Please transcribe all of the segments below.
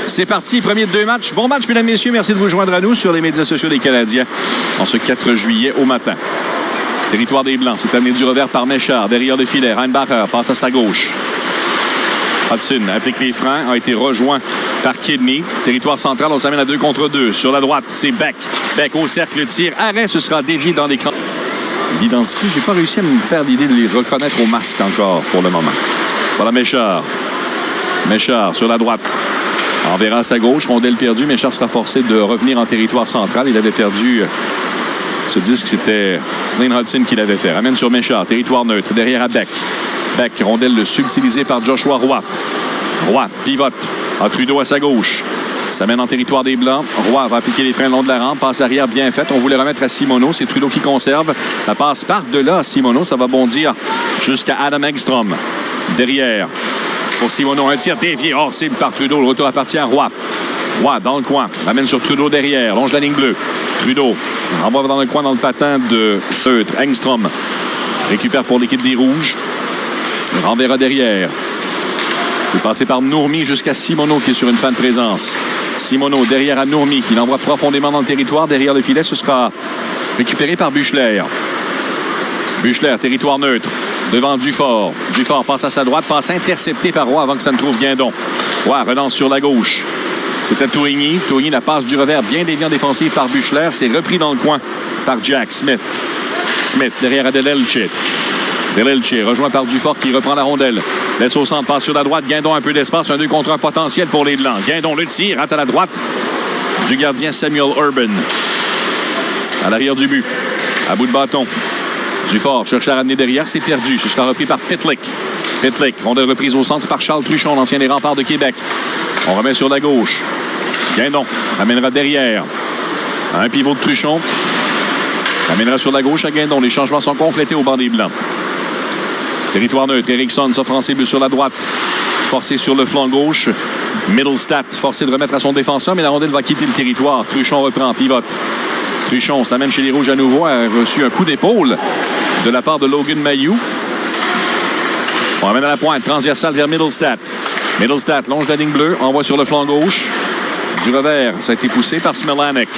C'est parti, premier de deux matchs. Bon match, mesdames, messieurs. Merci de vous joindre à nous sur les médias sociaux des Canadiens en ce 4 juillet au matin. Territoire des Blancs, c'est amené du revers par Méchard. Derrière le filet, Reinbacher passe à sa gauche. Hudson applique les freins, a été rejoint par Kidney. Territoire central, on s'amène à 2 contre 2. Sur la droite, c'est Beck. Beck au cercle, tir, arrêt, ce sera dévié dans l'écran. L'identité, j'ai pas réussi à me faire l'idée de les reconnaître au masque encore pour le moment. Voilà Méchard. Méchard sur la droite. Enverra à sa gauche, rondelle perdue. Méchard sera forcé de revenir en territoire central. Il avait perdu ce disque, c'était Lane Hudson qui l'avait fait. Ramène sur Méchard, territoire neutre, derrière à Beck. Beck, rondelle subtilisée par Joshua Roy. Roy pivote. A Trudeau à sa gauche. S'amène en territoire des Blancs. Roy va appliquer les freins le long de la rampe. Passe arrière bien faite. On voulait remettre à Simoneau. C'est Trudeau qui conserve. La passe par-delà à Simoneau. Ça va bondir jusqu'à Adam Engstrom. Derrière. Pour Simoneau, un tir dévié hors cible par Trudeau. Le retour appartient à Roy. Roy dans le coin. Ramène sur Trudeau derrière. Longe la ligne bleue. Trudeau envoie dans le coin dans le patin de Neutre. Engstrom récupère pour l'équipe des Rouges. Renverra derrière. C'est passé par Nourmy jusqu'à Simoneau qui est sur une fin de présence. Simoneau derrière à Nourmy qui l'envoie profondément dans le territoire. Derrière le filet, ce sera récupéré par Buchler. Buchler, territoire neutre. Devant Dufort. Dufort passe à sa droite, passe intercepté par Roy avant que ça ne trouve Guindon. Roy relance sur la gauche. C'était Tourigny. Tourigny, la passe du revers bien déviée en défensive par Buchler. C'est repris dans le coin par Jack Smith. Smith derrière à Delelche. Delelche rejoint par Dufort qui reprend la rondelle. Laisse au centre, passe sur la droite. Guindon un peu d'espace. Un 2 contre 1 potentiel pour les Blancs. Guindon le tire, rate à la droite du gardien Samuel Urban. À l'arrière du but. À bout de bâton. Dufort cherche à ramener derrière, c'est perdu. Ce sera repris par Pitlick. Pitlick, rondelle reprise au centre par Charles Truchon, l'ancien des Remparts de Québec. On remet sur la gauche. Guindon amènera derrière. Un pivot de Truchon. Amènera sur la gauche à Guindon. Les changements sont complétés au banc des Blancs. Territoire neutre. Erickson s'offensible sur la droite. Forcé sur le flanc gauche. Middlestat forcé de remettre à son défenseur, mais la rondelle va quitter le territoire. Truchon reprend, pivote. Truchon s'amène chez les Rouges à nouveau. A reçu un coup d'épaule de la part de Logan Mayou. On ramène à la pointe, transversale vers Middlestat. Middlestat longe la ligne bleue, envoie sur le flanc gauche. Du revers, ça a été poussé par Smilanic.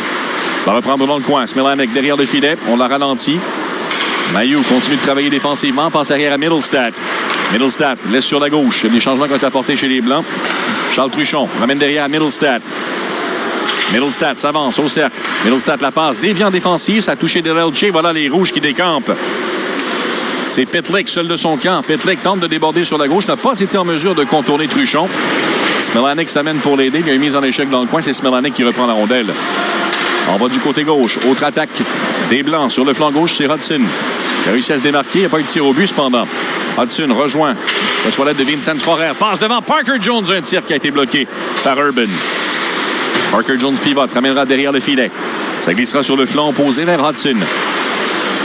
Va reprendre dans le coin. Smilanic derrière le filet, on l'a ralenti. Mayou continue de travailler défensivement, passe arrière à Middlestat. Middlestat laisse sur la gauche. Les changements qui ont été apportés chez les Blancs. Charles Truchon ramène derrière à Middlestat. Middlestat s'avance au cercle. Middlestat la passe déviant défensive. Ça a touché Delelche. Voilà les Rouges qui décampent. C'est Pitlick seul de son camp. Pitlick tente de déborder sur la gauche. N'a pas été en mesure de contourner Truchon. Smilanic s'amène pour l'aider. Il y a une mise en échec dans le coin. C'est Smilanic qui reprend la rondelle. On va du côté gauche. Autre attaque des Blancs. Sur le flanc gauche, c'est Hudson. Il a réussi à se démarquer. Il n'y a pas eu de tir au but cependant. Hudson rejoint le toilette de Vincent Forer. Passe devant Parker Jones. Un tir qui a été bloqué par Urban. Parker Jones pivote, ramènera derrière le filet. Ça glissera sur le flanc opposé vers Hudson.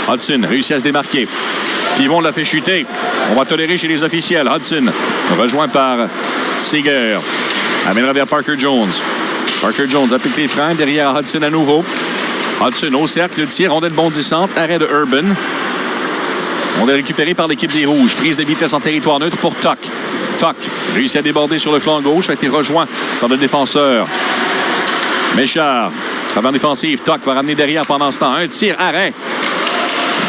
Hudson réussit à se démarquer. Pivon l'a fait chuter. On va tolérer chez les officiels. Hudson rejoint par Seeger. Amènera vers Parker Jones. Parker Jones applique les freins derrière Hudson à nouveau. Hudson au cercle, le tir, rondelle bondissante, arrêt de Urban. On est récupéré par l'équipe des Rouges. Prise de vitesse en territoire neutre pour Tuck. Tuck réussit à déborder sur le flanc gauche, a été rejoint par le défenseur Méchard. Travail défensif. Tuck va ramener derrière pendant ce temps. Un tir, arrêt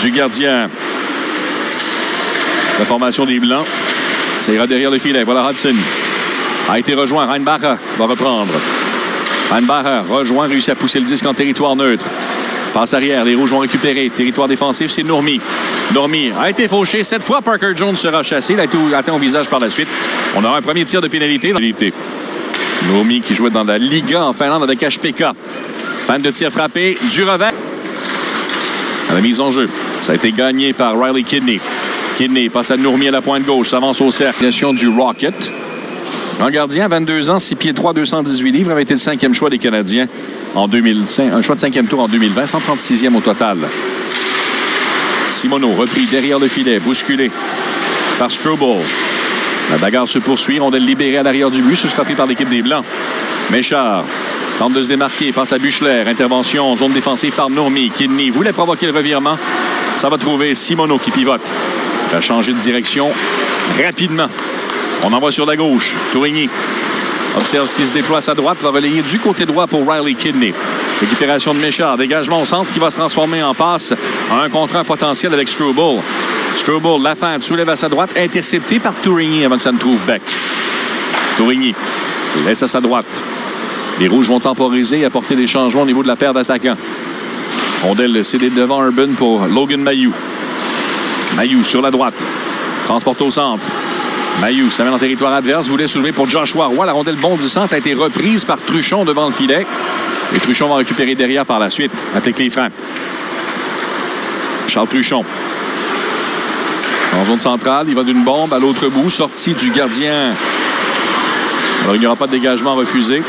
du gardien. La formation des Blancs. Ça ira derrière le filet. Voilà Hudson. A été rejoint. Reinbacher va reprendre. Reinbacher rejoint, réussit à pousser le disque en territoire neutre. Passe arrière, les Rouges vont récupérer. Territoire défensif, c'est Nourmy. Nourmy a été fauché. Cette fois, Parker Jones sera chassé. Il a été atteint au visage par la suite. On aura un premier tir de pénalité. Nourmy qui jouait dans la Liga en Finlande avec HPK. Fin de tir frappé du revers. À la mise en jeu, ça a été gagné par Riley Kidney. Kidney passe à Nourmy à la pointe gauche, s'avance au cercle. Du Rocket. Un gardien, 22 ans, 6 pieds 3, 218 livres, avait été le 5e choix des Canadiens en 2005. Un choix de 5e tour en 2020, 136e au total. Simoneau repris derrière le filet, bousculé par Struble. La bagarre se poursuit, rondelle libérée à l'arrière du but, ce sera pris par l'équipe des Blancs. Méchard tente de se démarquer, passe à Buchler. Intervention, zone défensive par Nourmy. Kidney voulait provoquer le revirement. Ça va trouver Simoneau qui pivote. Il a changé de direction rapidement. On envoie sur la gauche. Tourigny Observe ce qui se déploie à sa droite. Va relayer du côté droit pour Riley Kidney. Récupération de Méchard. Dégagement au centre qui va se transformer en passe. Un contre un potentiel avec Struble. Struble, la feinte, soulève à sa droite. Intercepté par Tourigny avant que ça ne trouve Beck. Tourigny laisse à sa droite. Les Rouges vont temporiser et apporter des changements au niveau de la paire d'attaquants. Rondelle cédée devant Urban pour Logan Mailloux. Mailloux sur la droite. Transporte au centre. Mailloux s'amène en territoire adverse. Voulait soulever pour Joshua Roy. La rondelle bondissante a été reprise par Truchon devant le filet. Et Truchon va récupérer derrière par la suite. Applique les freins. Charles Truchon. En zone centrale, il va d'une bombe à l'autre bout. Sortie du gardien. Alors, il n'y aura pas de dégagement refusé.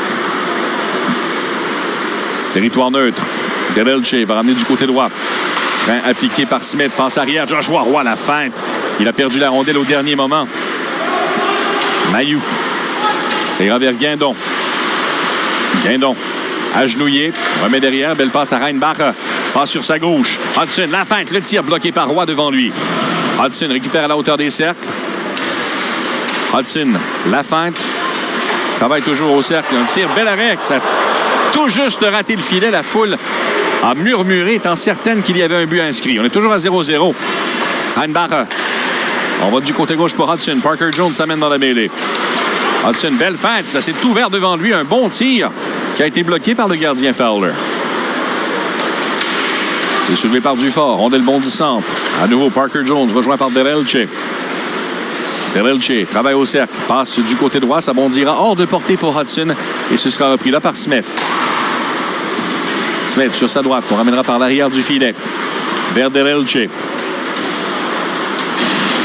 Territoire neutre. Delelche va ramener du côté droit. Frein appliqué par Smith. Passe arrière. Joshua Roy, la feinte. Il a perdu la rondelle au dernier moment. Mailloux. Ça ira vers Guindon. Guindon. Agenouillé. Remet derrière. Belle passe à Reinbacher. Passe sur sa gauche. Hudson, la feinte. Le tir bloqué par Roy devant lui. Hudson récupère à la hauteur des cercles. Hudson, la feinte. Travaille toujours au cercle. Un tir, bel arrêt. Ça a tout juste raté le filet. La foule a murmuré, étant certaine qu'il y avait un but inscrit. On est toujours à 0-0. Reinbacher. On va du côté gauche pour Hudson. Parker Jones s'amène dans la mêlée. Hudson, belle feinte. Ça s'est ouvert devant lui. Un bon tir qui a été bloqué par le gardien Fowler. C'est soulevé par Dufort. Rondelle bondissante. À nouveau, Parker Jones rejoint par Delelche. Delelche travaille au cercle. Passe du côté droit. Ça bondira hors de portée pour Hudson. Et ce sera repris là par Smith. Smith sur sa droite. On ramènera par l'arrière du filet. Vers Delelche.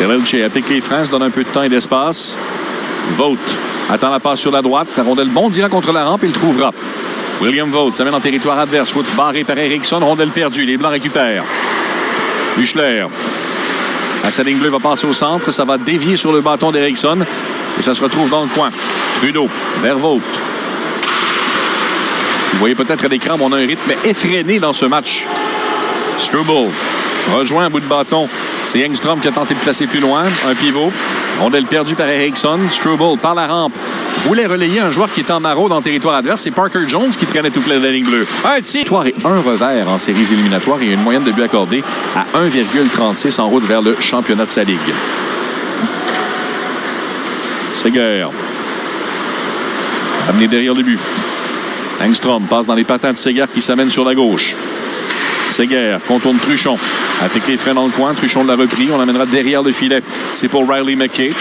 Delelche applique les freins. Se donne un peu de temps et d'espace. Vogt attend la passe sur la droite. La rondelle bondira contre la rampe et il trouvera. William Vogt s'amène en territoire adverse. Route barrée par Eriksson. Rondelle perdue. Les Blancs récupèrent. Huchler. À sa ligne bleue va passer au centre. Ça va dévier sur le bâton d'Eriksson. Et ça se retrouve dans le coin. Trudeau vers Vogt. Vous voyez peut-être à l'écran, on a un rythme effréné dans ce match. Struble rejoint un bout de bâton. C'est Engstrom qui a tenté de placer plus loin. Un pivot. Rondelle perdue par Eriksson. Struble par la rampe voulait relayer un joueur qui est en maraude dans le territoire adverse. C'est Parker Jones qui traînait tout près de la ligne bleue. Un tir et un revers en séries éliminatoires et une moyenne de buts accordée à 1,36 en route vers le championnat de sa ligue. Seger. Amené derrière le but. Engstrom passe dans les patins de Seger qui s'amène sur la gauche. Seger contourne Truchon. Avec les freins dans le coin, Truchon l'a repris. On l'amènera derrière le filet. C'est pour Riley McKay.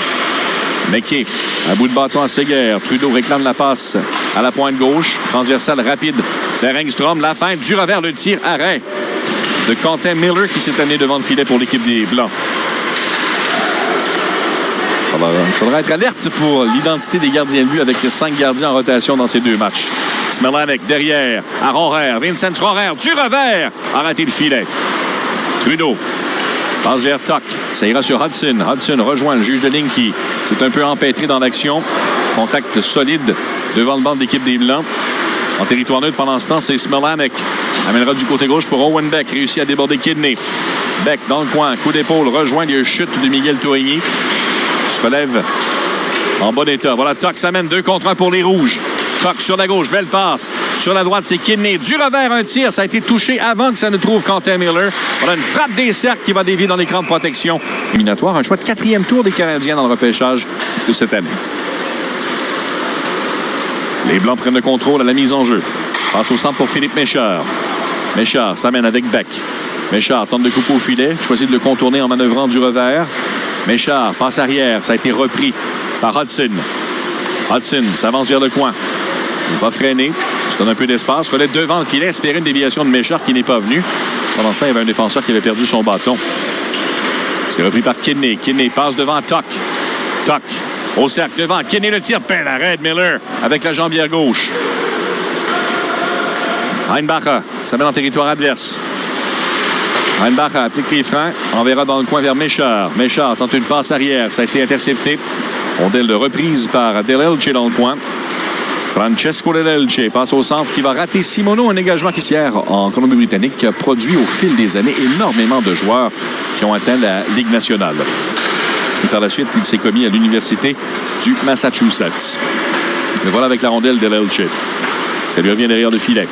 McKay, un bout de bâton à Seger. Trudeau réclame la passe à la pointe gauche. Transversale rapide vers Engstrom. La feinte du revers, le tir, arrêt de Quentin Miller qui s'est amené devant le filet pour l'équipe des Blancs. Il faudra être alerte pour l'identité des gardiens de but avec 5 gardiens en rotation dans ces 2 matchs. Smelanek derrière, à Rohrer. Vincent Rohrer du revers a raté le filet. Trudeau passe vers Tuck. Ça ira sur Hudson. Hudson rejoint le juge de ligne qui s'est un peu empêtré dans l'action. Contact solide devant le banc de l'équipe des Blancs. En territoire neutre, pendant ce temps, c'est Smelanek. Amènera du côté gauche pour Owen Beck. Réussit à déborder Kidney. Beck dans le coin. Coup d'épaule. Rejoint les chutes de Miguel Tourigny. Se relève en bon état. Voilà, Tuck s'amène 2 contre 1 pour les Rouges. Tuck sur la gauche, belle passe. Sur la droite, c'est Kidney. Du revers, un tir. Ça a été touché avant que ça ne trouve Quentin Miller. Voilà une frappe des cercles qui va dévier dans l'écran de protection. Éliminatoire, un choix de 4e tour des Canadiens dans le repêchage de cette année. Les Blancs prennent le contrôle à la mise en jeu. Passe au centre pour Philippe Méchard. Méchard s'amène avec Beck. Méchard tente de couper au filet. Choisit de le contourner en manœuvrant du revers. Méchard passe arrière. Ça a été repris par Hudson. Hudson s'avance vers le coin. Il va freiner. Se donne un peu d'espace. Relève devant le filet. Espérer une déviation de Méchard qui n'est pas venue. Pendant ce temps, il y avait un défenseur qui avait perdu son bâton. C'est repris par Kidney. Kidney passe devant Tuck. Tuck au cercle devant. Kidney le tire. Bel arrêt de Miller avec la jambière gauche. Reinbacher s'amène en territoire adverse. Reinbacher applique les freins. Enverra dans le coin vers Méchard. Méchard tente une passe arrière. Ça a été intercepté. Rondelle de reprise par Delelche dans le coin. Francesco Delelche passe au centre qui va rater Simoneau, un engagement qui hier en Colombie-Britannique a produit au fil des années énormément de joueurs qui ont atteint la Ligue nationale. Et par la suite, il s'est commis à l'Université du Massachusetts. Le voilà avec la rondelle de Delelche. Ça lui revient derrière le filet.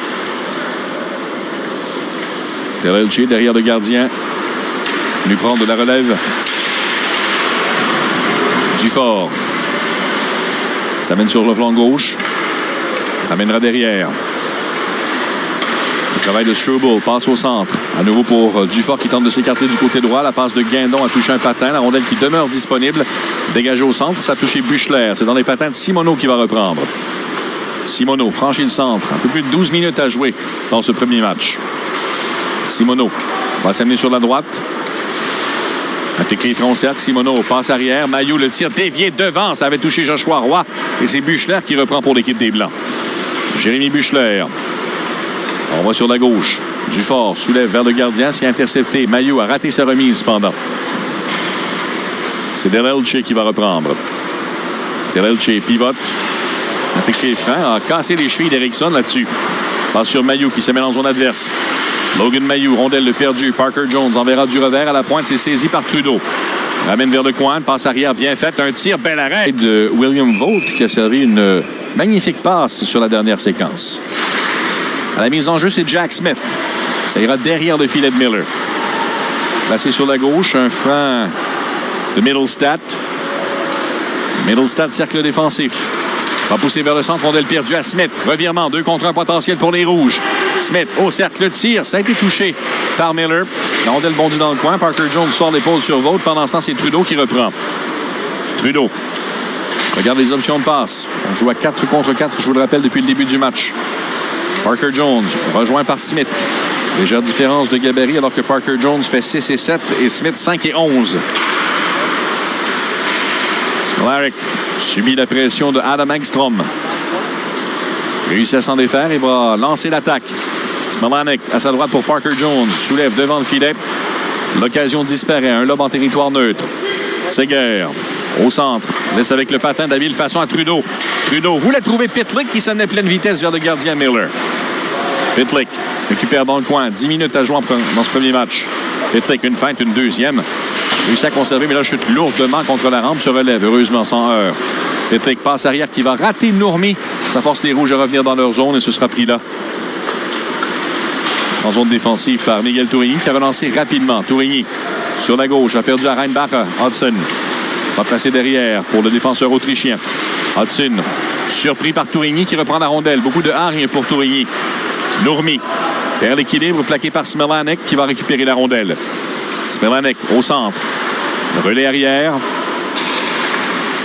Delelche derrière le gardien. Lui prendre de la relève. Dufort. Ça mène sur le flanc gauche. Amènera derrière. Le travail de Struble. Passe au centre. À nouveau pour Dufort qui tente de s'écarter du côté droit. La passe de Guindon a touché un patin. La rondelle qui demeure disponible. Dégagée au centre. Ça a touché Buechler. C'est dans les patins de Simoneau qui va reprendre. Simoneau franchit le centre. Un peu plus de 12 minutes à jouer dans ce premier match. Simoneau va s'amener sur la droite. Appliqué front cercle. Simoneau passe arrière. Mailloux le tire dévié devant. Ça avait touché Joshua Roy. Et c'est Buechler qui reprend pour l'équipe des Blancs. Jérémy Buechler. On va sur la gauche. Dufort soulève vers le gardien. C'est intercepté. Mailloux a raté sa remise cependant. C'est Delelche qui va reprendre. Delelche pivote. Appliqué les freins. A cassé les chevilles d'Erickson là-dessus. Passe sur Mailloux qui se met en zone adverse. Logan Mailloux, rondelle le perdu. Parker Jones enverra du revers à la pointe. C'est saisi par Trudeau. Ramène vers le coin. Passe arrière bien faite. Un tir, bel arrêt de William Vaught qui a servi une magnifique passe sur la dernière séquence. À la mise en jeu, c'est Jack Smith. Ça ira derrière le filet de Miller. Placé sur la gauche, un franc de Middlestat. Middlestat, cercle défensif. Va pousser vers le centre, rondelle perdue à Smith. Revirement, 2 contre 1 potentiel pour les Rouges. Smith au cercle, le tir. Ça a été touché par Miller. La rondelle bondit dans le coin. Parker Jones sort l'épaule sur Vaught. Pendant ce temps, c'est Trudeau qui reprend. Trudeau. Regarde les options de passe. On joue à 4 contre 4, je vous le rappelle, depuis le début du match. Parker Jones, rejoint par Smith. Légère différence de gabarit alors que Parker Jones fait 6 et 7 et Smith 5 et 11. Smilaric subit la pression de Adam Engstrom. Réussit à s'en défaire et va lancer l'attaque. Smilanic à sa droite pour Parker Jones. Soulève devant le filet. L'occasion disparaît. Un lob en territoire neutre. Seger au centre. Laisse avec le patin d'habile façon à Trudeau. Trudeau voulait trouver Pitlick qui s'amenait pleine vitesse vers le gardien Miller. Pitlick récupère dans le coin. 10 minutes à jouer dans ce premier match. Pitlick, une feinte, une deuxième. Réussit à conserver, mais là, chute lourdement contre la rampe. Se relève, heureusement, sans heurts. Pitlick passe arrière qui va rater Nourmi. Ça force les Rouges à revenir dans leur zone et ce sera pris là. En zone défensive par Miguel Tourigny qui a relancé rapidement. Tourigny sur la gauche a perdu à Reinbacher. Hudson va placer derrière pour le défenseur autrichien. Hudson surpris par Tourigny qui reprend la rondelle. Beaucoup de hargne pour Tourigny. Nourmi perd l'équilibre plaqué par Smilanic qui va récupérer la rondelle. Smilanic au centre. Relais arrière.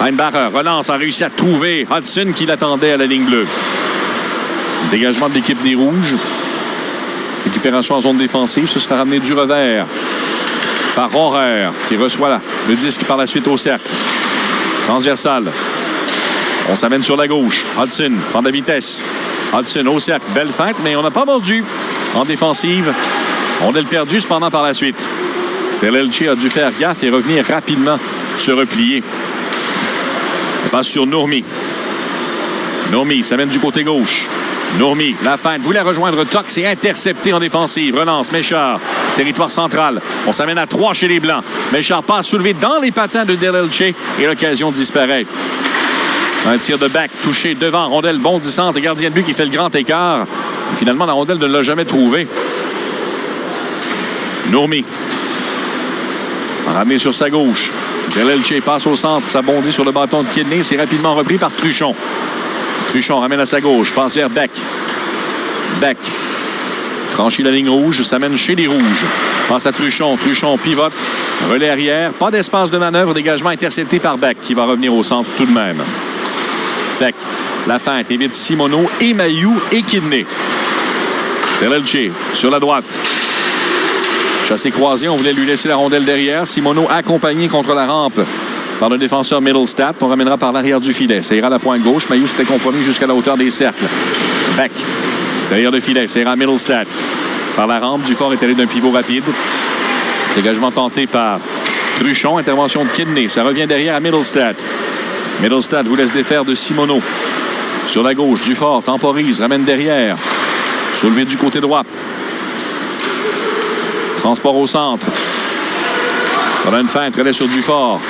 Reinbacher relance, a réussi à trouver Hudson qui l'attendait à la ligne bleue. Dégagement de l'équipe des Rouges. Récupération en zone défensive. Ce sera ramené du revers par Rohrer qui reçoit le disque par la suite au cercle. Transversal. On s'amène sur la gauche. Hudson prend de la vitesse. Hudson au cercle. Belle feinte, mais on n'a pas mordu. En défensive, on a le perdu cependant par la suite. Delelche a dû faire gaffe et revenir rapidement se replier. On passe sur Nourmi. Nourmi s'amène du côté gauche. Nourmi, la feinte, voulait rejoindre Tox et intercepté en défensive. Relance, Méchard, territoire central. On s'amène à 3 chez les Blancs. Méchard passe soulevé dans les patins de Delelche et l'occasion disparaît. Un tir de back touché devant, rondelle bondissante. Le gardien de but qui fait le grand écart. Et finalement, la rondelle ne l'a jamais trouvé. Nourmi. Ramené sur sa gauche. Delelche passe au centre, ça bondit sur le bâton de Kidney. C'est rapidement repris par Truchon. Truchon ramène à sa gauche, passe vers Beck. Beck franchit la ligne rouge, s'amène chez les Rouges. Passe à Truchon. Truchon pivote. Relais arrière. Pas d'espace de manœuvre. Dégagement intercepté par Beck qui va revenir au centre tout de même. Beck. La feinte évite Simoneau et Mailloux et Kidney. Delelche sur la droite. Chassé croisé, on voulait lui laisser la rondelle derrière. Simoneau accompagné contre la rampe par le défenseur Middlestat. On ramènera par l'arrière du filet. Ça ira à la pointe gauche. Mailloux s'était compromis jusqu'à la hauteur des cercles. Beck. Derrière le filet. Ça ira à Middlestat. Par la rampe, Dufort est allé d'un pivot rapide. Dégagement tenté par Truchon. Intervention de Kidney. Ça revient derrière à Middlestat. Middlestat vous laisse défaire de Simoneau. Sur la gauche, Dufort temporise. Ramène derrière. Soulevé du côté droit. Transport au centre. On a une feinte, relais sur Dufort.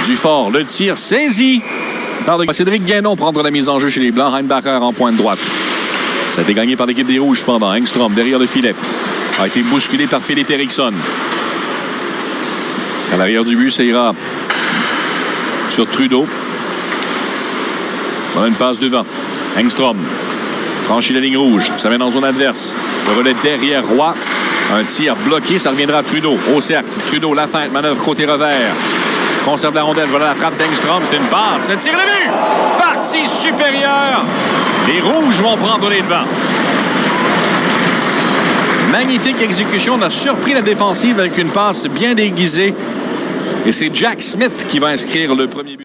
Dufort, le tir saisi. Cédric Guénon prendre la mise en jeu chez les Blancs. Heinbacher en pointe droite. Ça a été gagné par l'équipe des Rouges cependant. Engstrom derrière le filet. A été bousculé par Philippe Eriksson. À l'arrière du but, ça ira sur Trudeau. On a une passe devant. Engstrom franchit la ligne rouge. Ça mène en zone adverse. Le relais derrière Roy. Un tir bloqué. Ça reviendra à Trudeau. Au cercle. Trudeau, la feinte. Manœuvre côté revers. Conserve la rondelle. Voilà la frappe d'Engstrom. C'est une passe. Un tir de but. Partie supérieure. Les Rouges vont prendre les devants. Magnifique exécution. On a surpris la défensive avec une passe bien déguisée. Et c'est Jack Smith qui va inscrire le premier but.